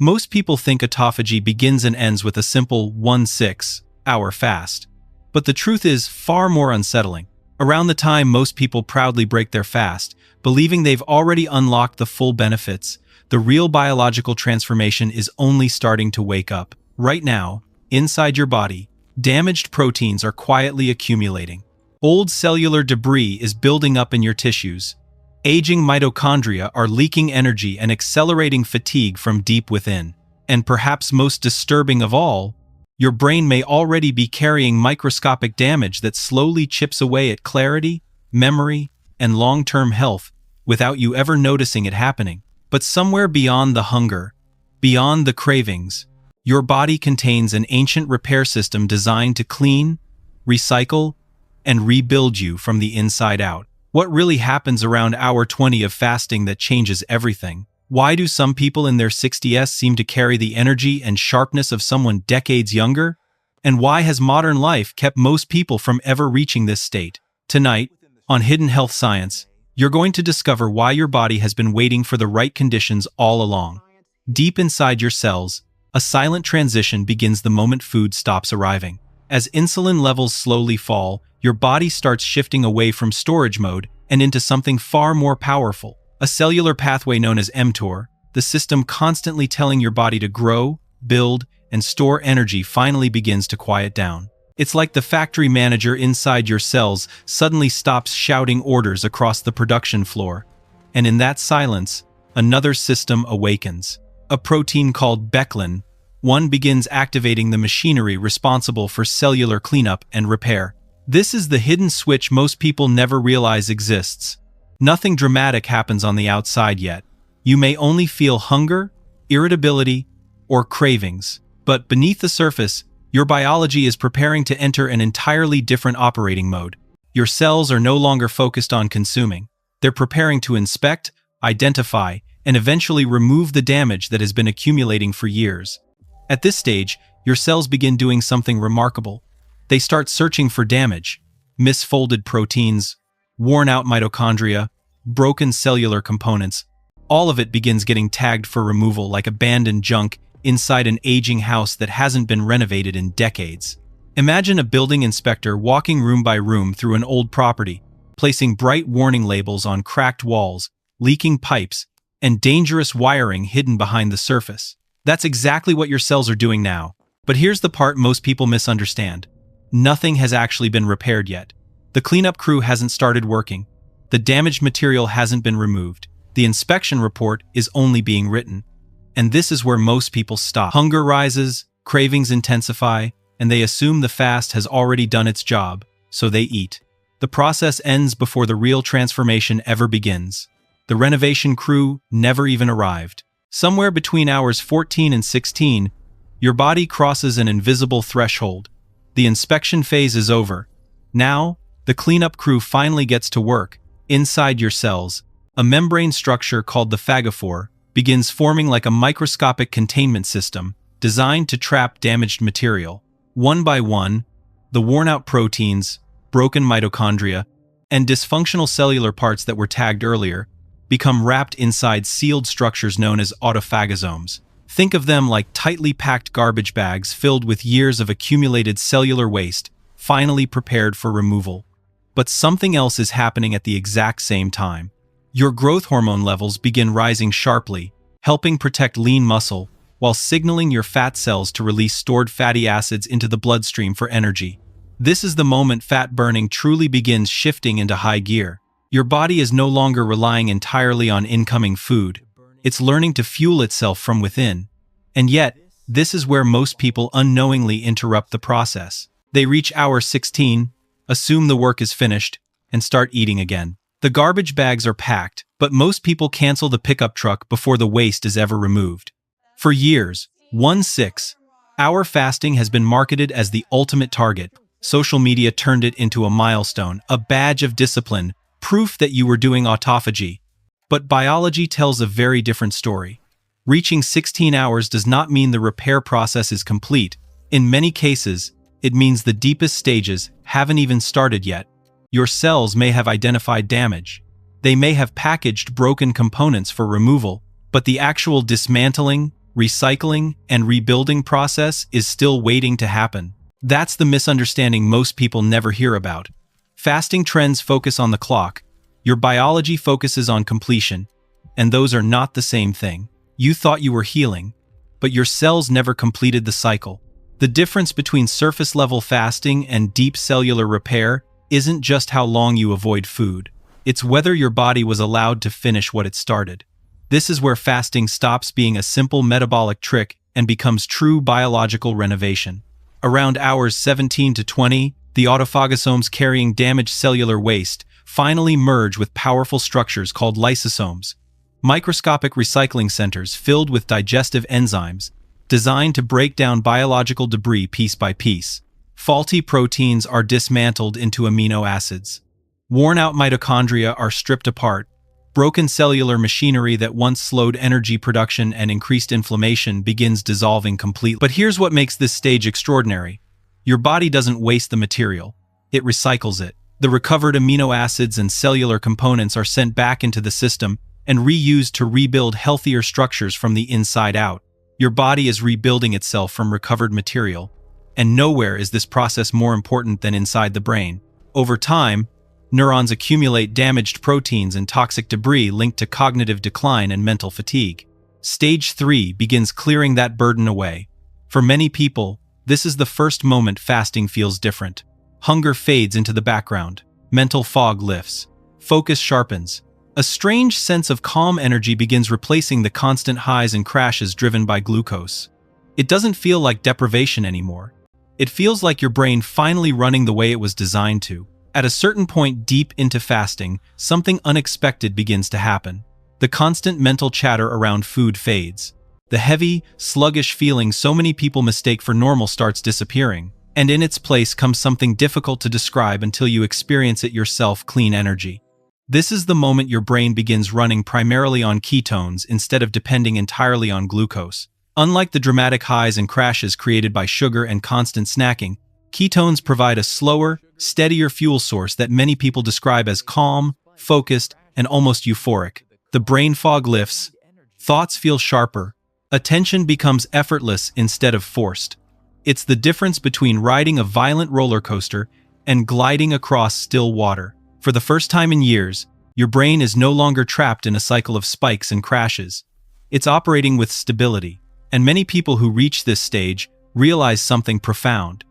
Most people think autophagy begins and ends with a simple 1-6-hour fast. But the truth is far more unsettling. Around the time most people proudly break their fast, believing they've already unlocked the full benefits, the real biological transformation is only starting to wake up. Right now, inside your body, damaged proteins are quietly accumulating. Old cellular debris is building up in your tissues. Aging mitochondria are leaking energy and accelerating fatigue from deep within. And perhaps most disturbing of all, your brain may already be carrying microscopic damage that slowly chips away at clarity, memory, and long-term health without you ever noticing it happening. But somewhere beyond the hunger, beyond the cravings, your body contains an ancient repair system designed to clean, recycle, and rebuild you from the inside out. What really happens around hour 20 of fasting that changes everything? Why do some people in their 60s seem to carry the energy and sharpness of someone decades younger? And why has modern life kept most people from ever reaching this state? Tonight, on Hidden Health Science, you're going to discover why your body has been waiting for the right conditions all along. Deep inside your cells, a silent transition begins the moment food stops arriving. As insulin levels slowly fall, your body starts shifting away from storage mode and into something far more powerful. A cellular pathway known as mTOR, the system constantly telling your body to grow, build, and store energy finally begins to quiet down. It's like the factory manager inside your cells suddenly stops shouting orders across the production floor. And in that silence, another system awakens. A protein called beclin, one begins activating the machinery responsible for cellular cleanup and repair. This is the hidden switch most people never realize exists. Nothing dramatic happens on the outside yet. You may only feel hunger, irritability, or cravings. But beneath the surface, your biology is preparing to enter an entirely different operating mode. Your cells are no longer focused on consuming. They're preparing to inspect, identify, and eventually remove the damage that has been accumulating for years. At this stage, your cells begin doing something remarkable. They start searching for damage, misfolded proteins, worn-out mitochondria, broken cellular components. All of it begins getting tagged for removal like abandoned junk inside an aging house that hasn't been renovated in decades. Imagine a building inspector walking room by room through an old property, placing bright warning labels on cracked walls, leaking pipes, and dangerous wiring hidden behind the surface. That's exactly what your cells are doing now. But here's the part most people misunderstand. Nothing has actually been repaired yet. The cleanup crew hasn't started working. The damaged material hasn't been removed. The inspection report is only being written. And this is where most people stop. Hunger rises, cravings intensify, and they assume the fast has already done its job, so they eat. The process ends before the real transformation ever begins. The renovation crew never even arrived. Somewhere between hours 14 and 16, your body crosses an invisible threshold. The inspection phase is over. Now, the cleanup crew finally gets to work. Inside your cells, a membrane structure called the phagophore begins forming like a microscopic containment system designed to trap damaged material. One by one, the worn-out proteins, broken mitochondria, and dysfunctional cellular parts that were tagged earlier become wrapped inside sealed structures known as autophagosomes. Think of them like tightly packed garbage bags filled with years of accumulated cellular waste, finally prepared for removal. But something else is happening at the exact same time. Your growth hormone levels begin rising sharply, helping protect lean muscle, while signaling your fat cells to release stored fatty acids into the bloodstream for energy. This is the moment fat burning truly begins shifting into high gear. Your body is no longer relying entirely on incoming food. It's learning to fuel itself from within. And yet, this is where most people unknowingly interrupt the process. They reach hour 16, assume the work is finished, and start eating again. The garbage bags are packed, but most people cancel the pickup truck before the waste is ever removed. For years, 1-6-hour fasting has been marketed as the ultimate target. Social media turned it into a milestone, a badge of discipline, proof that you were doing autophagy. But biology tells a very different story. Reaching 16 hours does not mean the repair process is complete. In many cases, it means the deepest stages haven't even started yet. Your cells may have identified damage. They may have packaged broken components for removal, but the actual dismantling, recycling, and rebuilding process is still waiting to happen. That's the misunderstanding most people never hear about. Fasting trends focus on the clock. Your biology focuses on completion, and those are not the same thing. You thought you were healing, but your cells never completed the cycle. The difference between surface-level fasting and deep cellular repair isn't just how long you avoid food. It's whether your body was allowed to finish what it started. This is where fasting stops being a simple metabolic trick and becomes true biological renovation. Around hours 17 to 20, the autophagosomes carrying damaged cellular waste finally merge with powerful structures called lysosomes, microscopic recycling centers filled with digestive enzymes designed to break down biological debris piece by piece. Faulty proteins are dismantled into amino acids. Worn-out mitochondria are stripped apart. Broken cellular machinery that once slowed energy production and increased inflammation begins dissolving completely. But here's what makes this stage extraordinary. Your body doesn't waste the material. It recycles it. The recovered amino acids and cellular components are sent back into the system and reused to rebuild healthier structures from the inside out. Your body is rebuilding itself from recovered material. And nowhere is this process more important than inside the brain. Over time, neurons accumulate damaged proteins and toxic debris linked to cognitive decline and mental fatigue. Stage 3 begins clearing that burden away. For many people, this is the first moment fasting feels different. Hunger fades into the background. Mental fog lifts. Focus sharpens. A strange sense of calm energy begins replacing the constant highs and crashes driven by glucose. It doesn't feel like deprivation anymore. It feels like your brain finally running the way it was designed to. At a certain point deep into fasting, something unexpected begins to happen. The constant mental chatter around food fades. The heavy, sluggish feeling so many people mistake for normal starts disappearing, and in its place comes something difficult to describe until you experience it yourself: clean energy. This is the moment your brain begins running primarily on ketones instead of depending entirely on glucose. Unlike the dramatic highs and crashes created by sugar and constant snacking, ketones provide a slower, steadier fuel source that many people describe as calm, focused, and almost euphoric. The brain fog lifts, thoughts feel sharper, attention becomes effortless instead of forced. It's the difference between riding a violent roller coaster and gliding across still water. For the first time in years, your brain is no longer trapped in a cycle of spikes and crashes. It's operating with stability, and many people who reach this stage realize something profound.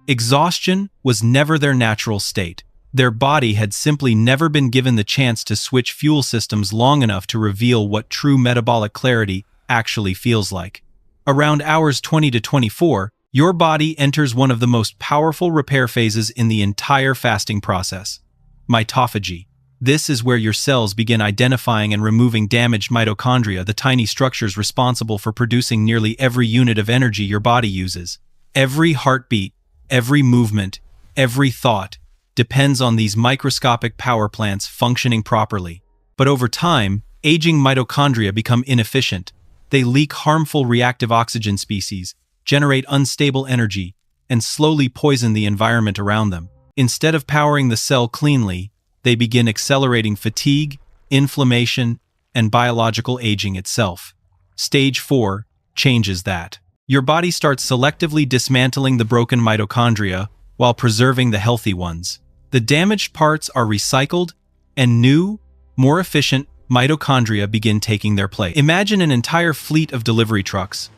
Exhaustion was never their natural state. Their body had simply never been given the chance to switch fuel systems long enough to reveal what true metabolic clarity actually feels like. Around hours 20 to 24, your body enters one of the most powerful repair phases in the entire fasting process: mitophagy. This is where your cells begin identifying and removing damaged mitochondria, the tiny structures responsible for producing nearly every unit of energy your body uses. Every heartbeat, every movement, every thought depends on these microscopic power plants functioning properly. But over time, aging mitochondria become inefficient. They leak harmful reactive oxygen species, generate unstable energy, and slowly poison the environment around them. Instead of powering the cell cleanly, they begin accelerating fatigue, inflammation, and biological aging itself. Stage 4 changes that. Your body starts selectively dismantling the broken mitochondria while preserving the healthy ones. The damaged parts are recycled, and new, more efficient mitochondria begin taking their place. Imagine an entire fleet of delivery trucks,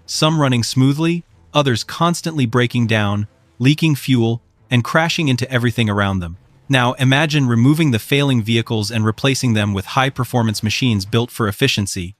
some running smoothly, others constantly breaking down, leaking fuel, and crashing into everything around them. Now imagine removing the failing vehicles and replacing them with high-performance machines built for efficiency.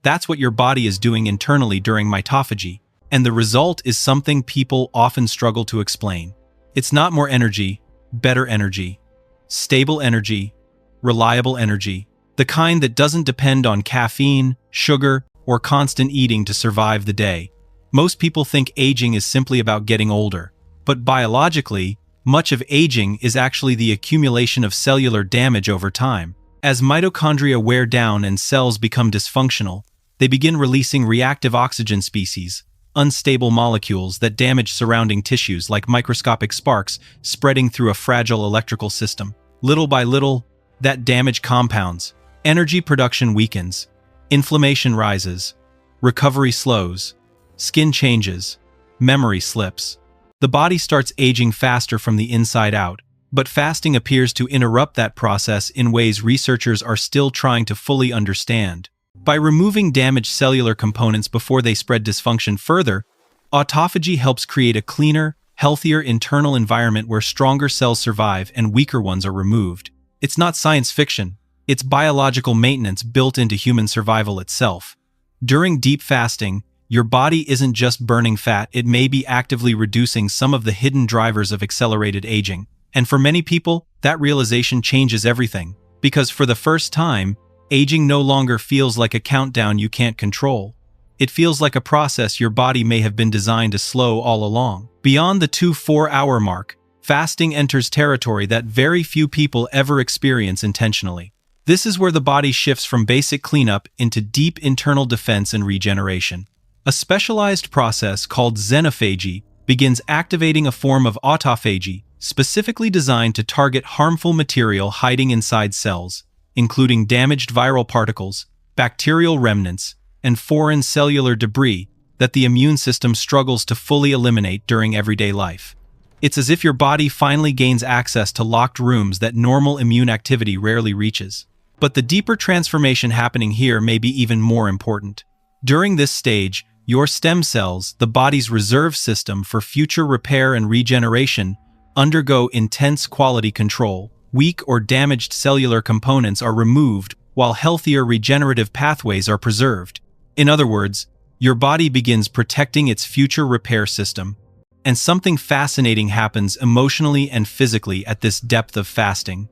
That's what your body is doing internally during mitophagy, and the result is something people often struggle to explain. It's not more energy, better energy, stable energy, reliable energy, the kind that doesn't depend on caffeine, sugar, or constant eating to survive the day. Most people think aging is simply about getting older, but biologically, much of aging is actually the accumulation of cellular damage over time. As mitochondria wear down and cells become dysfunctional, they begin releasing reactive oxygen species, unstable molecules that damage surrounding tissues like microscopic sparks spreading through a fragile electrical system. Little by little, that damage compounds. Energy production weakens. Inflammation rises. recovery slows, skin changes, memory slips. The body starts aging faster from the inside out, but fasting appears to interrupt that process in ways researchers are still trying to fully understand. By removing damaged cellular components before they spread dysfunction further, autophagy helps create a cleaner, healthier internal environment where stronger cells survive and weaker ones are removed. It's not science fiction, it's biological maintenance built into human survival itself. During deep fasting, your body isn't just burning fat, it may be actively reducing some of the hidden drivers of accelerated aging. And for many people, that realization changes everything, because for the first time, aging no longer feels like a countdown you can't control. It feels like a process your body may have been designed to slow all along. Beyond the 2-4 hour mark, fasting enters territory that very few people ever experience intentionally. This is where the body shifts from basic cleanup into deep internal defense and regeneration. A specialized process called xenophagy begins activating a form of autophagy specifically designed to target harmful material hiding inside cells, including damaged viral particles, bacterial remnants, and foreign cellular debris that the immune system struggles to fully eliminate during everyday life. It's as if your body finally gains access to locked rooms that normal immune activity rarely reaches. But the deeper transformation happening here may be even more important. During this stage, your stem cells, the body's reserve system for future repair and regeneration, undergo intense quality control. Weak or damaged cellular components are removed while healthier regenerative pathways are preserved. In other words, your body begins protecting its future repair system. And something fascinating happens emotionally and physically at this depth of fasting.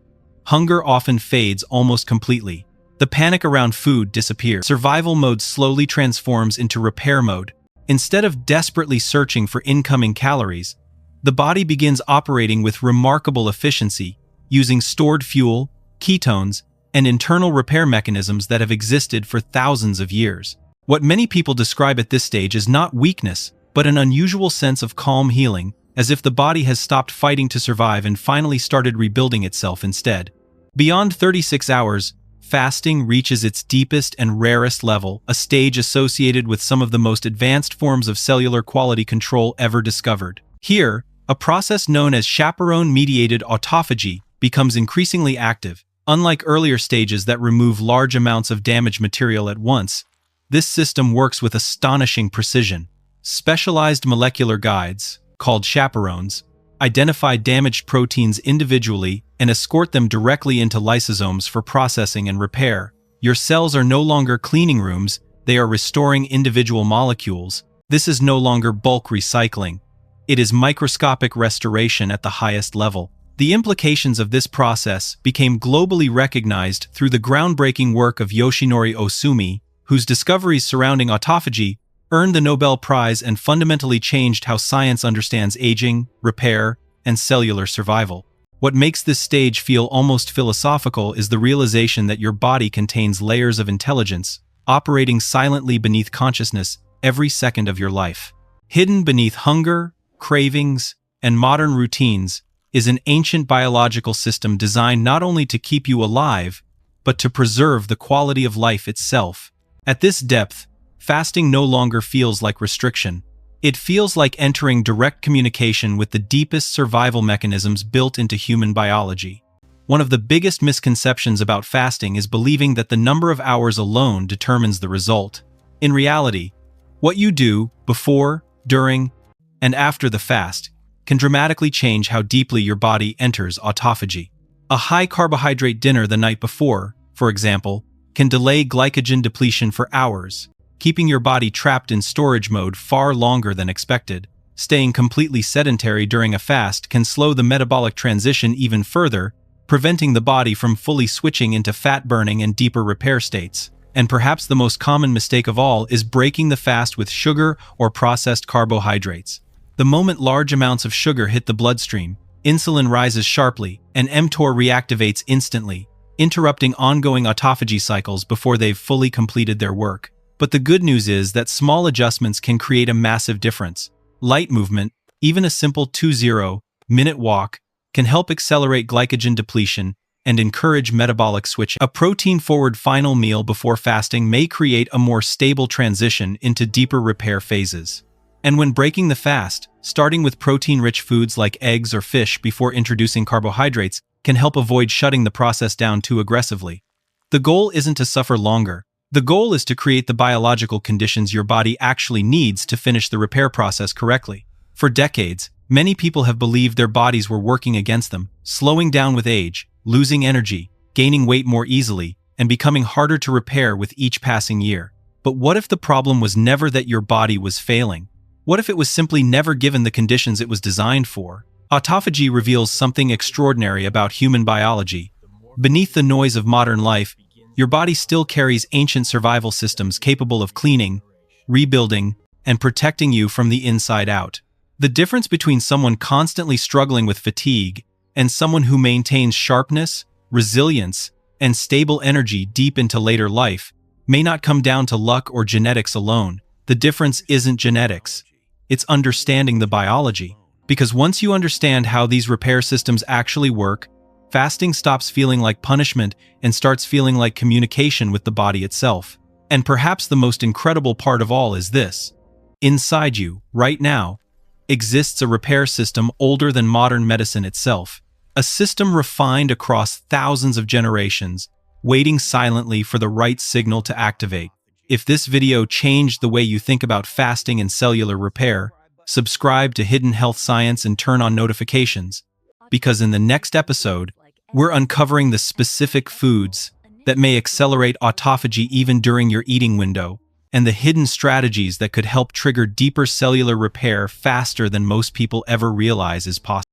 Hunger often fades almost completely. The panic around food disappears. Survival mode slowly transforms into repair mode. Instead of desperately searching for incoming calories, the body begins operating with remarkable efficiency, using stored fuel, ketones, and internal repair mechanisms that have existed for thousands of years. What many people describe at this stage is not weakness, but an unusual sense of calm healing, as if the body has stopped fighting to survive and finally started rebuilding itself instead. Beyond 36 hours, fasting reaches its deepest and rarest level, a stage associated with some of the most advanced forms of cellular quality control ever discovered. Here, a process known as chaperone-mediated autophagy becomes increasingly active. Unlike earlier stages that remove large amounts of damaged material at once, this system works with astonishing precision. Specialized molecular guides, called chaperones, identify damaged proteins individually and escort them directly into lysosomes for processing and repair. Your cells are no longer cleaning rooms, they are restoring individual molecules. This is no longer bulk recycling. It is microscopic restoration at the highest level. The implications of this process became globally recognized through the groundbreaking work of Yoshinori Ohsumi, whose discoveries surrounding autophagy earned the Nobel Prize and fundamentally changed how science understands aging, repair, and cellular survival. What makes this stage feel almost philosophical is the realization that your body contains layers of intelligence, operating silently beneath consciousness every second of your life. Hidden beneath hunger, cravings, and modern routines is an ancient biological system designed not only to keep you alive, but to preserve the quality of life itself. At this depth, fasting no longer feels like restriction. It feels like entering direct communication with the deepest survival mechanisms built into human biology. One of the biggest misconceptions about fasting is believing that the number of hours alone determines the result. In reality, what you do before, during, and after the fast can dramatically change how deeply your body enters autophagy. A high-carbohydrate dinner the night before, for example, can delay glycogen depletion for hours, keeping your body trapped in storage mode far longer than expected. Staying completely sedentary during a fast can slow the metabolic transition even further, preventing the body from fully switching into fat-burning and deeper repair states. And perhaps the most common mistake of all is breaking the fast with sugar or processed carbohydrates. The moment large amounts of sugar hit the bloodstream, insulin rises sharply, and mTOR reactivates instantly, interrupting ongoing autophagy cycles before they've fully completed their work. But the good news is that small adjustments can create a massive difference. Light movement, even a simple 20-minute walk, can help accelerate glycogen depletion, and encourage metabolic switching. A protein-forward final meal before fasting may create a more stable transition into deeper repair phases. And when breaking the fast, starting with protein-rich foods like eggs or fish before introducing carbohydrates can help avoid shutting the process down too aggressively. The goal isn't to suffer longer. The goal is to create the biological conditions your body actually needs to finish the repair process correctly. For decades, many people have believed their bodies were working against them, slowing down with age, losing energy, gaining weight more easily, and becoming harder to repair with each passing year. But what if the problem was never that your body was failing? What if it was simply never given the conditions it was designed for? Autophagy reveals something extraordinary about human biology. Beneath the noise of modern life, your body still carries ancient survival systems capable of cleaning, rebuilding, and protecting you from the inside out. The difference between someone constantly struggling with fatigue and someone who maintains sharpness, resilience, and stable energy deep into later life may not come down to luck or genetics alone. The difference isn't genetics. It's understanding the biology. Because once you understand how these repair systems actually work, fasting stops feeling like punishment and starts feeling like communication with the body itself. And perhaps the most incredible part of all is this. Inside you, right now, exists a repair system older than modern medicine itself. A system refined across thousands of generations, waiting silently for the right signal to activate. If this video changed the way you think about fasting and cellular repair, subscribe to Hidden Health Science and turn on notifications, because in the next episode, we're uncovering the specific foods that may accelerate autophagy even during your eating window, and the hidden strategies that could help trigger deeper cellular repair faster than most people ever realize is possible.